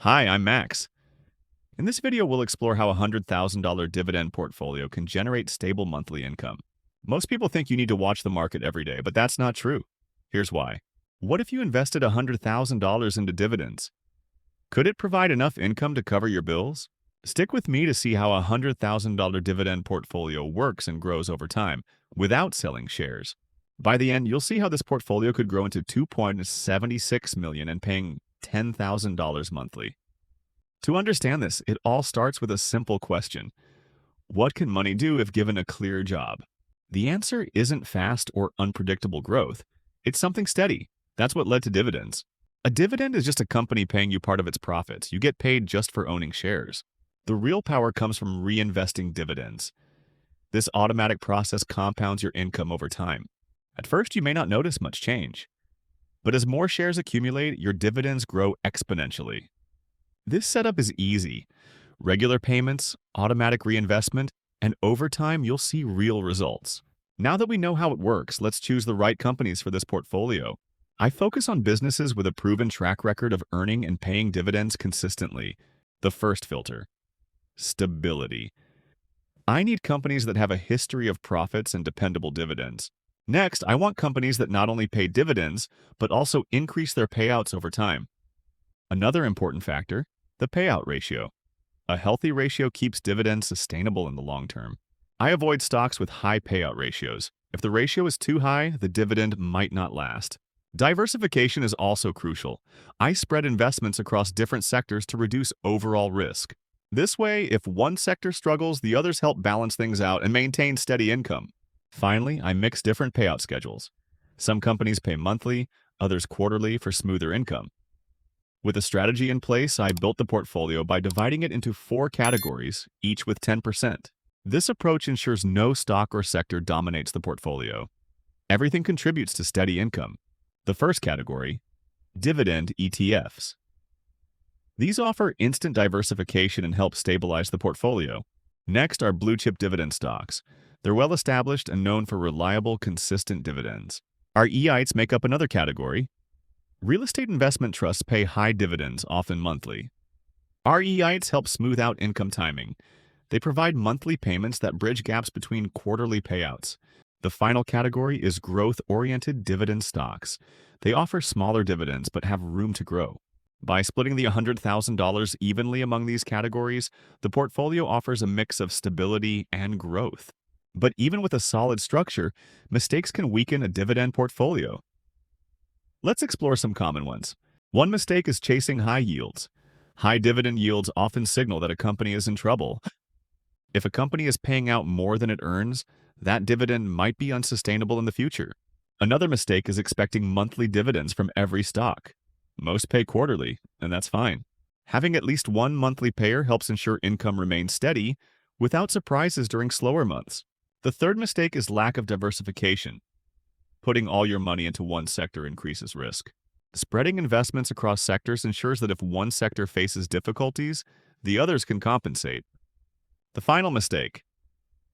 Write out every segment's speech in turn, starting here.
Hi, I'm Max. In this video, we'll explore how a $100,000 dividend portfolio can generate stable monthly income. Most people think you need to watch the market every day, but that's not true. Here's why. What if you invested $100,000 into dividends? Could it provide enough income to cover your bills? Stick with me to see how a $100,000 dividend portfolio works and grows over time without selling shares. By the end, you'll see how this portfolio could grow into $2.76 million and paying $10,000 monthly. To understand this, it all starts with a simple question. What can money do if given a clear job? The answer isn't fast or unpredictable growth. It's something steady. That's what led to dividends. A dividend is just a company paying you part of its profits. You get paid just for owning shares. The real power comes from reinvesting dividends. This automatic process compounds your income over time. At first, you may not notice much change. But as more shares accumulate, your dividends grow exponentially. This setup is easy. Regular payments, automatic reinvestment, and over time, you'll see real results. Now that we know how it works, let's choose the right companies for this portfolio. I focus on businesses with a proven track record of earning and paying dividends consistently. The first filter. Stability. I need companies that have a history of profits and dependable dividends. Next, I want companies that not only pay dividends, but also increase their payouts over time. Another important factor, the payout ratio. A healthy ratio keeps dividends sustainable in the long term. I avoid stocks with high payout ratios. If the ratio is too high, the dividend might not last. Diversification is also crucial. I spread investments across different sectors to reduce overall risk. This way, if one sector struggles, the others help balance things out and maintain steady income. Finally, I mix different payout schedules. Some companies pay monthly, others quarterly for smoother income. With a strategy in place, I built the portfolio by dividing it into 4 categories, each with 10%. This approach ensures no stock or sector dominates the portfolio. Everything contributes to steady income. The first category, dividend ETFs. These offer instant diversification and help stabilize the portfolio. Next are blue-chip dividend stocks. They're well-established and known for reliable, consistent dividends. Our EITs make up another category. Real estate investment trusts pay high dividends, often monthly. Our EITs help smooth out income timing. They provide monthly payments that bridge gaps between quarterly payouts. The final category is growth-oriented dividend stocks. They offer smaller dividends but have room to grow. By splitting the $100,000 evenly among these categories, the portfolio offers a mix of stability and growth. But even with a solid structure, mistakes can weaken a dividend portfolio. Let's explore some common ones. One mistake is chasing high yields. High dividend yields often signal that a company is in trouble. If a company is paying out more than it earns, that dividend might be unsustainable in the future. Another mistake is expecting monthly dividends from every stock. Most pay quarterly, and that's fine. Having at least one monthly payer helps ensure income remains steady without surprises during slower months. The third mistake is lack of diversification. Putting all your money into one sector increases risk. Spreading investments across sectors ensures that if one sector faces difficulties, the others can compensate. The final mistake,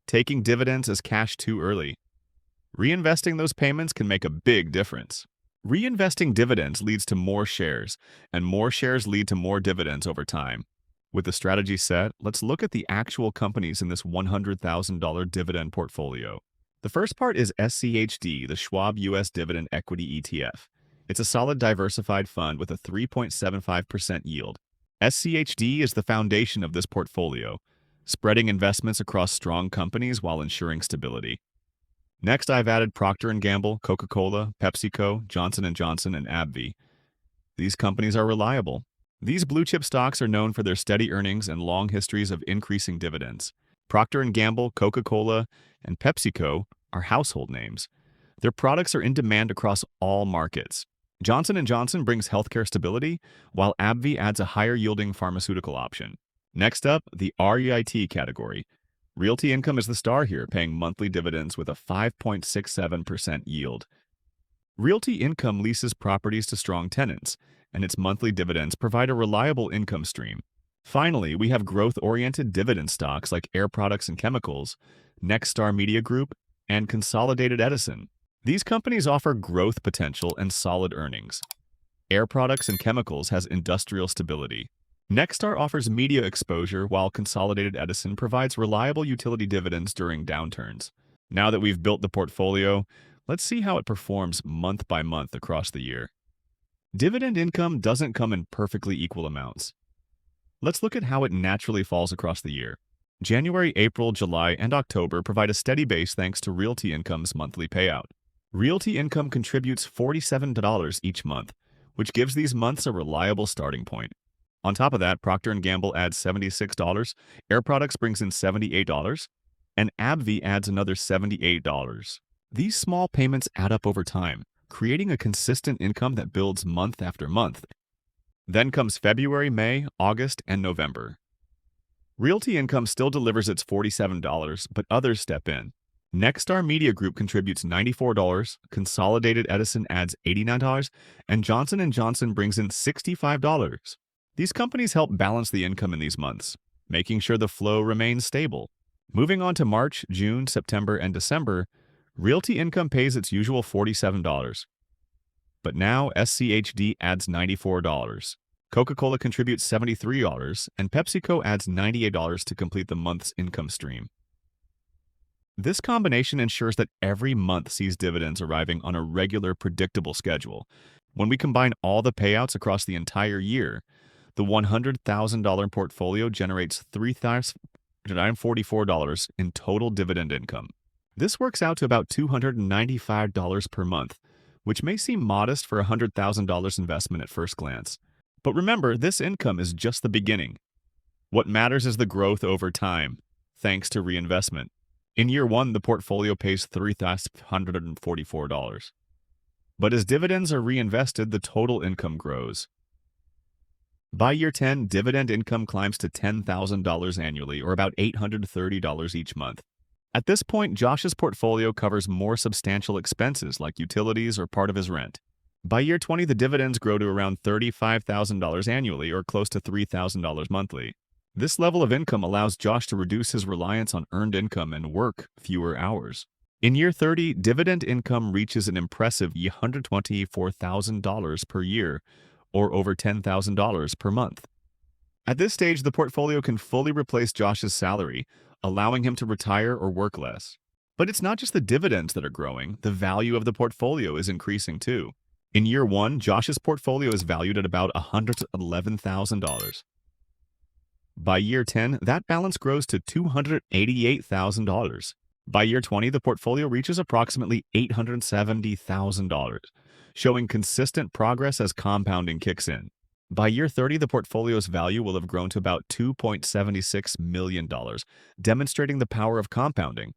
taking dividends as cash too early. Reinvesting those payments can make a big difference. Reinvesting dividends leads to more shares, and more shares lead to more dividends over time. With the strategy set, let's look at the actual companies in this $100,000 dividend portfolio. The first part is SCHD, the Schwab U.S. Dividend Equity ETF. It's a solid diversified fund with a 3.75% yield. SCHD is the foundation of this portfolio, spreading investments across strong companies while ensuring stability. Next, I've added Procter & Gamble, Coca-Cola, PepsiCo, Johnson & Johnson, and AbbVie. These companies are reliable. These blue-chip stocks are known for their steady earnings and long histories of increasing dividends. Procter & Gamble, Coca-Cola, and PepsiCo are household names. Their products are in demand across all markets. Johnson & Johnson brings healthcare stability, while AbbVie adds a higher-yielding pharmaceutical option. Next up, the REIT category. Realty Income is the star here, paying monthly dividends with a 5.67% yield. Realty Income leases properties to strong tenants, and its monthly dividends provide a reliable income stream. Finally, we have growth-oriented dividend stocks like Air Products and Chemicals, Nexstar Media Group, and Consolidated Edison. These companies offer growth potential and solid earnings. Air Products and Chemicals has industrial stability. Nexstar offers media exposure, while Consolidated Edison provides reliable utility dividends during downturns. Now that we've built the portfolio, let's see how it performs month by month across the year. Dividend income doesn't come in perfectly equal amounts. Let's look at how it naturally falls across the year. January, April, July, and October provide a steady base thanks to Realty Income's monthly payout. Realty Income contributes $47 each month, which gives these months a reliable starting point. On top of that, Procter & Gamble adds $76, Air Products brings in $78, and AbbVie adds another $78. These small payments add up over time, creating a consistent income that builds month after month. Then comes February, May, August, and November. Realty Income still delivers its $47, but others step in. Nexstar Media Group contributes $94, Consolidated Edison adds $89, and Johnson & Johnson brings in $65. These companies help balance the income in these months, making sure the flow remains stable. Moving on to March, June, September, and December, Realty Income pays its usual $47. But now SCHD adds $94. Coca-Cola contributes $73, and PepsiCo adds $98 to complete the month's income stream. This combination ensures that every month sees dividends arriving on a regular, predictable schedule. When we combine all the payouts across the entire year, the $100,000 portfolio generates $3,944 in total dividend income. This works out to about $295 per month, which may seem modest for a $100,000 investment at first glance. But remember, this income is just the beginning. What matters is the growth over time, thanks to reinvestment. In year one, the portfolio pays $3,144. But as dividends are reinvested, the total income grows. By year 10, dividend income climbs to $10,000 annually, or about $830 each month. At this point, Josh's portfolio covers more substantial expenses like utilities or part of his rent. By year 20, the dividends grow to around $35,000 annually, or close to $3,000 monthly. This level of income allows Josh to reduce his reliance on earned income and work fewer hours. In year 30, dividend income reaches an impressive $124,000 per year, or over $10,000 per month. At this stage, the portfolio can fully replace Josh's salary, allowing him to retire or work less. But it's not just the dividends that are growing, the value of the portfolio is increasing too. In year one, Josh's portfolio is valued at about $111,000. By year 10, that balance grows to $288,000. By year 20, the portfolio reaches approximately $870,000, showing consistent progress as compounding kicks in. By year 30, the portfolio's value will have grown to about $2.76 million, demonstrating the power of compounding.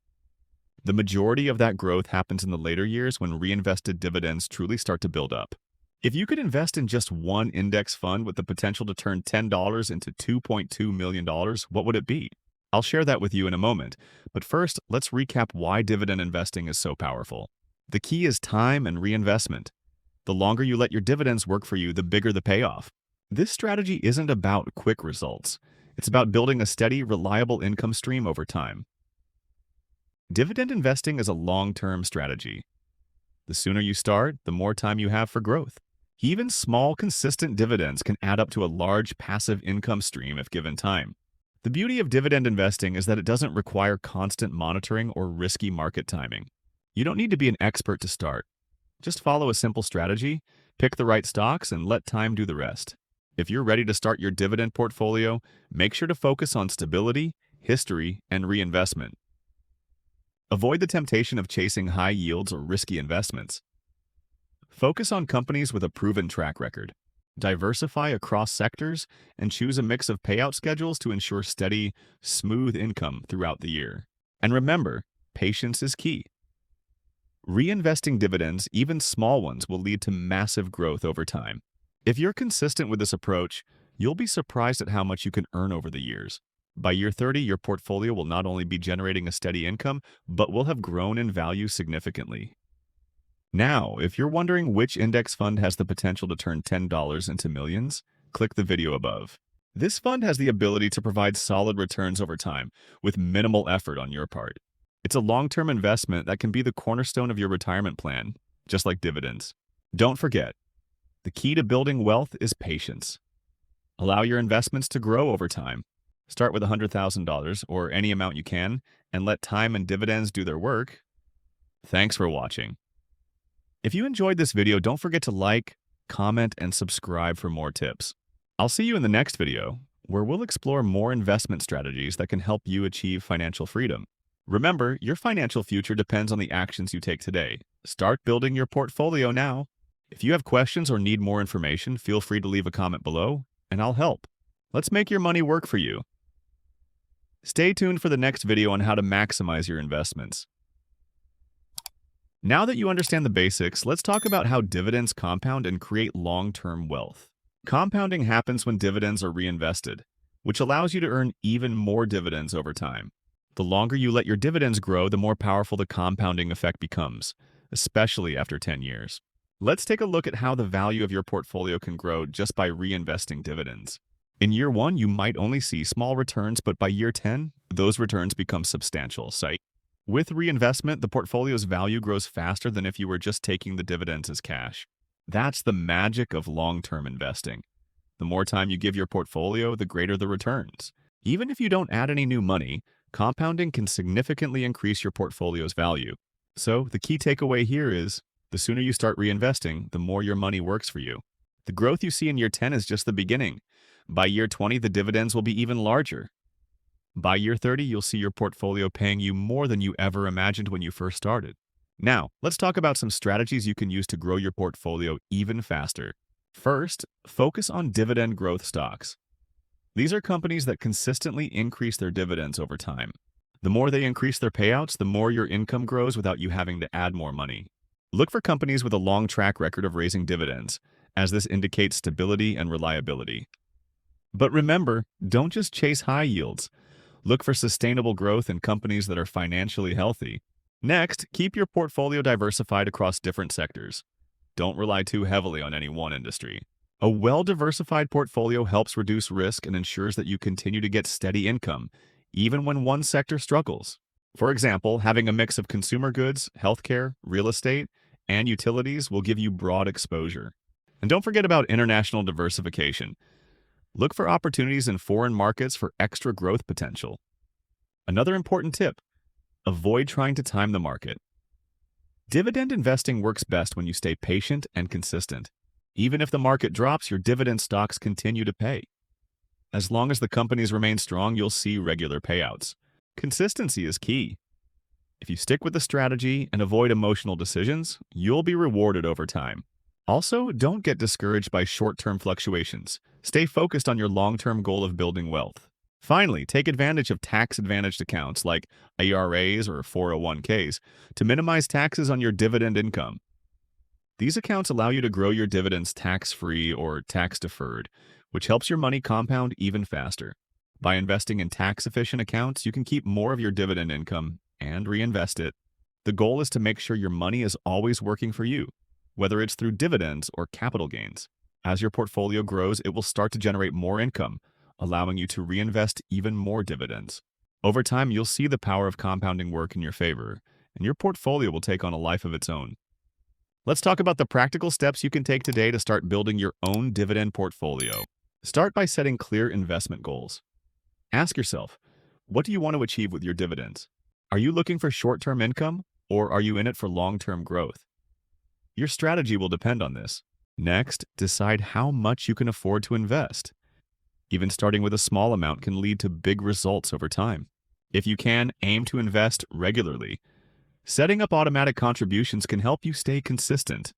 The majority of that growth happens in the later years when reinvested dividends truly start to build up. If you could invest in just one index fund with the potential to turn $10 into $2.2 million, what would it be? I'll share that with you in a moment, but first, let's recap why dividend investing is so powerful. The key is time and reinvestment. The longer you let your dividends work for you, the bigger the payoff. This strategy isn't about quick results. It's about building a steady, reliable income stream over time. Dividend investing is a long-term strategy. The sooner you start, the more time you have for growth. Even small, consistent dividends can add up to a large passive income stream if given time. The beauty of dividend investing is that it doesn't require constant monitoring or risky market timing. You don't need to be an expert to start. Just follow a simple strategy, pick the right stocks, and let time do the rest. If you're ready to start your dividend portfolio, make sure to focus on stability, history, and reinvestment. Avoid the temptation of chasing high yields or risky investments. Focus on companies with a proven track record. Diversify across sectors and choose a mix of payout schedules to ensure steady, smooth income throughout the year. And remember, patience is key. Reinvesting dividends, even small ones, will lead to massive growth over time. If you're consistent with this approach, you'll be surprised at how much you can earn over the years. By year 30, your portfolio will not only be generating a steady income, but will have grown in value significantly. Now, if you're wondering which index fund has the potential to turn $10 into millions, click the video above. This fund has the ability to provide solid returns over time, with minimal effort on your part. It's a long-term investment that can be the cornerstone of your retirement plan, just like dividends. Don't forget, the key to building wealth is patience. Allow your investments to grow over time. Start with $100,000 or any amount you can and let time and dividends do their work. Thanks for watching. If you enjoyed this video, don't forget to like, comment, and subscribe for more tips. I'll see you in the next video, where we'll explore more investment strategies that can help you achieve financial freedom. Remember, your financial future depends on the actions you take today. Start building your portfolio now. If you have questions or need more information, feel free to leave a comment below, and I'll help. Let's make your money work for you. Stay tuned for the next video on how to maximize your investments. Now that you understand the basics, let's talk about how dividends compound and create long-term wealth. Compounding happens when dividends are reinvested, which allows you to earn even more dividends over time. The longer you let your dividends grow, the more powerful the compounding effect becomes, especially after 10 years. Let's take a look at how the value of your portfolio can grow just by reinvesting dividends. In year 1, you might only see small returns, but by year 10, those returns become substantial. With reinvestment, the portfolio's value grows faster than if you were just taking the dividends as cash. That's the magic of long-term investing. The more time you give your portfolio, the greater the returns. Even if you don't add any new money, compounding can significantly increase your portfolio's value. So the key takeaway here is, the sooner you start reinvesting, the more your money works for you. The growth you see in year 10 is just the beginning. By year 20, the dividends will be even larger. By year 30, you'll see your portfolio paying you more than you ever imagined when you first started. Now, let's talk about some strategies you can use to grow your portfolio even faster. First, focus on dividend growth stocks. These are companies that consistently increase their dividends over time. The more they increase their payouts, the more your income grows without you having to add more money. Look for companies with a long track record of raising dividends, as this indicates stability and reliability. But remember, don't just chase high yields. Look for sustainable growth in companies that are financially healthy. Next, keep your portfolio diversified across different sectors. Don't rely too heavily on any one industry. A well-diversified portfolio helps reduce risk and ensures that you continue to get steady income, even when one sector struggles. For example, having a mix of consumer goods, healthcare, real estate, and utilities will give you broad exposure. And don't forget about international diversification. Look for opportunities in foreign markets for extra growth potential. Another important tip: avoid trying to time the market. Dividend investing works best when you stay patient and consistent. Even if the market drops, your dividend stocks continue to pay. As long as the companies remain strong, you'll see regular payouts. Consistency is key. If you stick with the strategy and avoid emotional decisions, you'll be rewarded over time. Also, don't get discouraged by short-term fluctuations. Stay focused on your long-term goal of building wealth. Finally, take advantage of tax-advantaged accounts like IRAs or 401ks to minimize taxes on your dividend income. These accounts allow you to grow your dividends tax-free or tax-deferred, which helps your money compound even faster. By investing in tax-efficient accounts, you can keep more of your dividend income and reinvest it. The goal is to make sure your money is always working for you, whether it's through dividends or capital gains. As your portfolio grows, it will start to generate more income, allowing you to reinvest even more dividends. Over time, you'll see the power of compounding work in your favor, and your portfolio will take on a life of its own. Let's talk about the practical steps you can take today to start building your own dividend portfolio. Start by setting clear investment goals. Ask yourself, what do you want to achieve with your dividends? Are you looking for short-term income, or are you in it for long-term growth? Your strategy will depend on this. Next, decide how much you can afford to invest. Even starting with a small amount can lead to big results over time. If you can, aim to invest regularly. Setting up automatic contributions can help you stay consistent.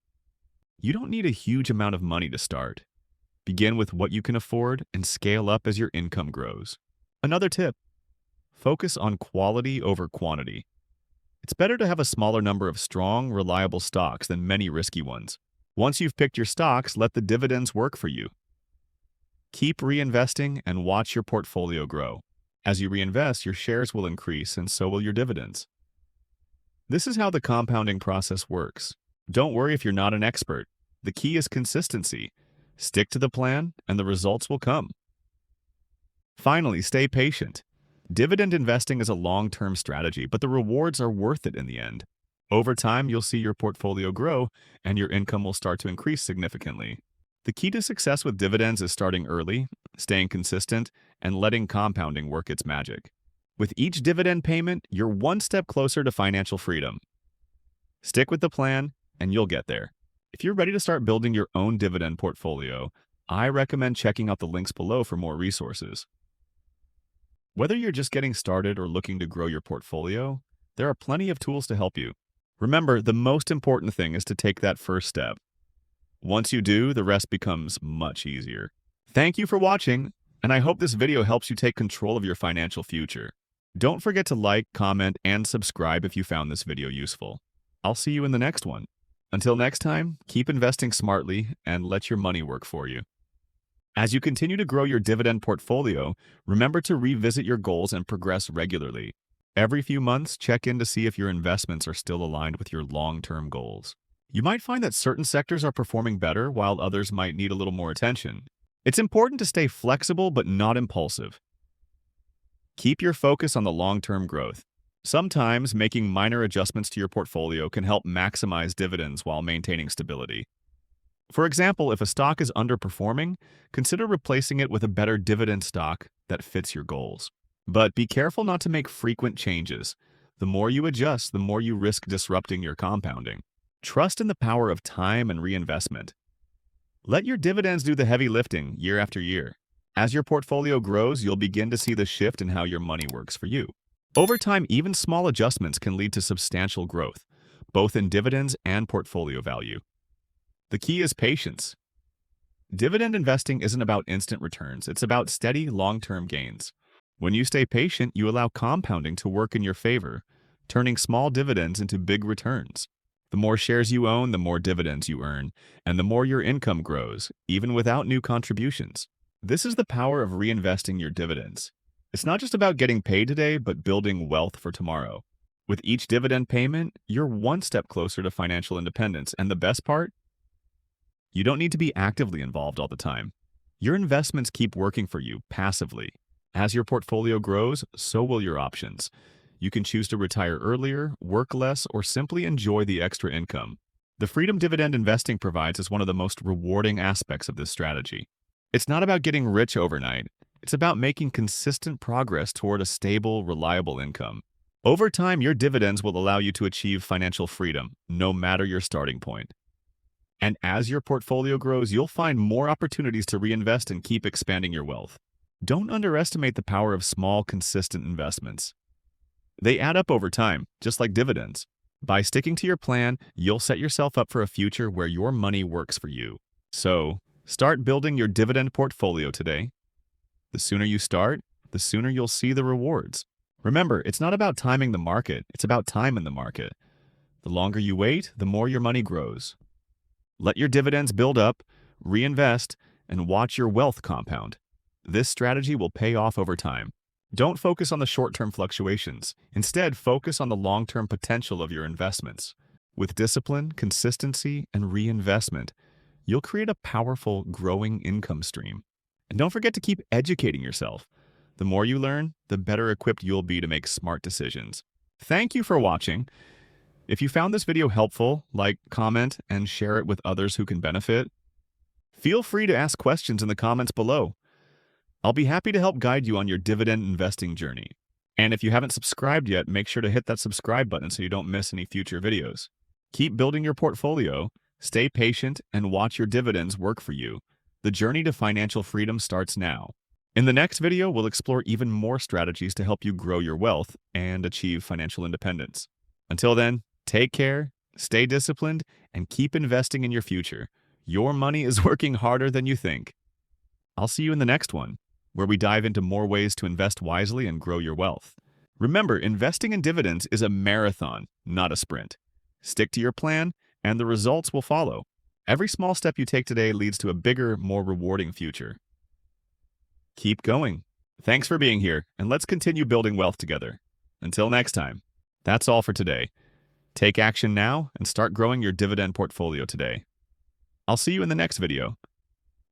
You don't need a huge amount of money to start. Begin with what you can afford and scale up as your income grows. Another tip: focus on quality over quantity. It's better to have a smaller number of strong, reliable stocks than many risky ones. Once you've picked your stocks, let the dividends work for you. Keep reinvesting and watch your portfolio grow. As you reinvest, your shares will increase and so will your dividends. This is how the compounding process works. Don't worry if you're not an expert. The key is consistency. Stick to the plan and the results will come. Finally, stay patient. Dividend investing is a long-term strategy, but the rewards are worth it in the end. Over time, you'll see your portfolio grow and your income will start to increase significantly. The key to success with dividends is starting early, staying consistent, and letting compounding work its magic. With each dividend payment, you're one step closer to financial freedom. Stick with the plan, and you'll get there. If you're ready to start building your own dividend portfolio, I recommend checking out the links below for more resources. Whether you're just getting started or looking to grow your portfolio, there are plenty of tools to help you. Remember, the most important thing is to take that first step. Once you do, the rest becomes much easier. Thank you for watching, and I hope this video helps you take control of your financial future. Don't forget to like, comment, and subscribe if you found this video useful. I'll see you in the next one. Until next time, keep investing smartly and let your money work for you. As you continue to grow your dividend portfolio, remember to revisit your goals and progress regularly. Every few months, check in to see if your investments are still aligned with your long-term goals. You might find that certain sectors are performing better while others might need a little more attention. It's important to stay flexible but not impulsive. Keep your focus on the long-term growth. Sometimes making minor adjustments to your portfolio can help maximize dividends while maintaining stability. For example, if a stock is underperforming, consider replacing it with a better dividend stock that fits your goals. But be careful not to make frequent changes. The more you adjust, the more you risk disrupting your compounding. Trust in the power of time and reinvestment. Let your dividends do the heavy lifting year after year. As your portfolio grows, you'll begin to see the shift in how your money works for you. Over time, even small adjustments can lead to substantial growth, both in dividends and portfolio value. The key is patience. Dividend investing isn't about instant returns, it's about steady, long-term gains. When you stay patient, you allow compounding to work in your favor, turning small dividends into big returns. The more shares you own, the more dividends you earn, and the more your income grows, even without new contributions. This is the power of reinvesting your dividends. It's not just about getting paid today, but building wealth for tomorrow. With each dividend payment, you're one step closer to financial independence, and the best part? You don't need to be actively involved all the time. Your investments keep working for you passively. As your portfolio grows, so will your options. You can choose to retire earlier, work less, or simply enjoy the extra income. The freedom dividend investing provides is one of the most rewarding aspects of this strategy. It's not about getting rich overnight. It's about making consistent progress toward a stable, reliable income. Over time, your dividends will allow you to achieve financial freedom, no matter your starting point. And as your portfolio grows, you'll find more opportunities to reinvest and keep expanding your wealth. Don't underestimate the power of small, consistent investments. They add up over time, just like dividends. By sticking to your plan, you'll set yourself up for a future where your money works for you. So, start building your dividend portfolio today. The sooner you start, the sooner you'll see the rewards. Remember, it's not about timing the market, it's about time in the market. The longer you wait, the more your money grows. Let your dividends build up, reinvest, and watch your wealth compound. This strategy will pay off over time. Don't focus on the short-term fluctuations. Instead, focus on the long-term potential of your investments. With discipline, consistency, and reinvestment, you'll create a powerful, growing income stream. And don't forget to keep educating yourself. The more you learn, the better equipped you'll be to make smart decisions. Thank you for watching. If you found this video helpful, like, comment, and share it with others who can benefit. Feel free to ask questions in the comments below. I'll be happy to help guide you on your dividend investing journey. And if you haven't subscribed yet, make sure to hit that subscribe button so you don't miss any future videos. Keep building your portfolio, stay patient, and watch your dividends work for you. The journey to financial freedom starts now. In the next video, we'll explore even more strategies to help you grow your wealth and achieve financial independence. Until then, take care, stay disciplined, and keep investing in your future. Your money is working harder than you think. I'll see you in the next one, where we dive into more ways to invest wisely and grow your wealth. Remember, investing in dividends is a marathon, not a sprint. Stick to your plan, and the results will follow. Every small step you take today leads to a bigger, more rewarding future. Keep going. Thanks for being here, and let's continue building wealth together. Until next time, that's all for today. Take action now and start growing your dividend portfolio today. I'll see you in the next video.